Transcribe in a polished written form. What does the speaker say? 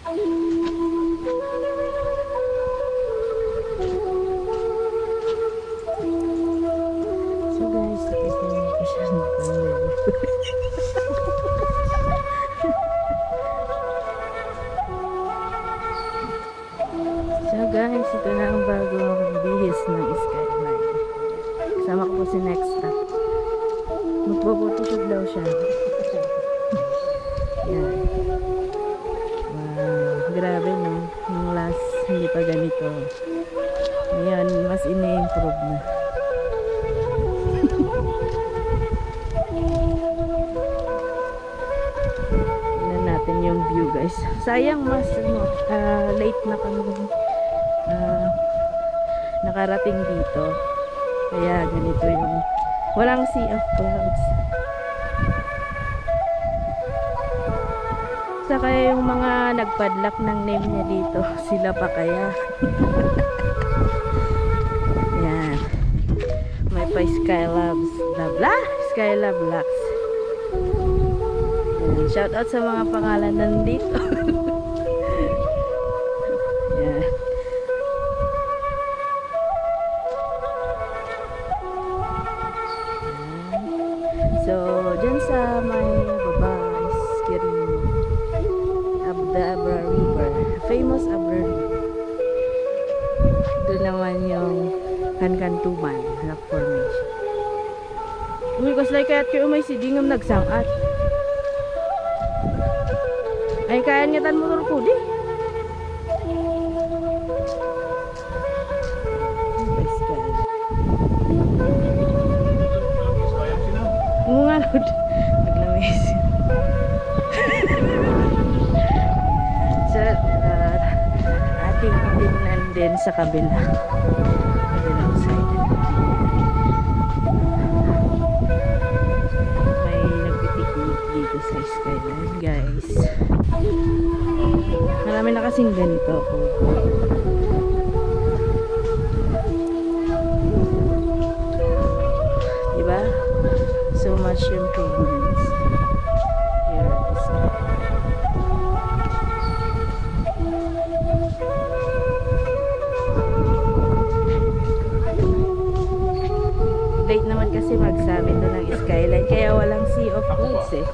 So guys, ito yung siya ng panel. So guys, ito na ang bagong bihis ng Skyline. Kasama ko po si Next Stop. Magpo-photoshoot daw siya. Yan. Wow, grabe no. Nung last, hindi pa ganito. Ngayon, mas ine-improve na. Tignan natin yung view guys. Sayang mas late na kami nakarating dito. Kaya ganito yung walang sea of clouds. Saka yung mga nagpadlock ng name niya dito, sila pa kaya. Yan. May pa Skylabs, blah blah, Skylab Lux. Shout out sa mga pangalan nandito. Yan. So, dyan sa may baba is Kirino. The Abra River. Famous Abra River. Doon naman yung Kankantuman Rock Formation. Uy, kaslay kaya't kayo may sidingam nagsangat. Ay, kaya ngatan motor ko di. Nga lud. Naglamis. So, ating tingnan din sa kabilang side. May nagpipiknik dito sa Skyline, guys. Marami na kasing ganito. Diba? So much improvements here at the side. Late naman kasi mag-summit doon ng Skyline, kaya walang sea of clouds eh.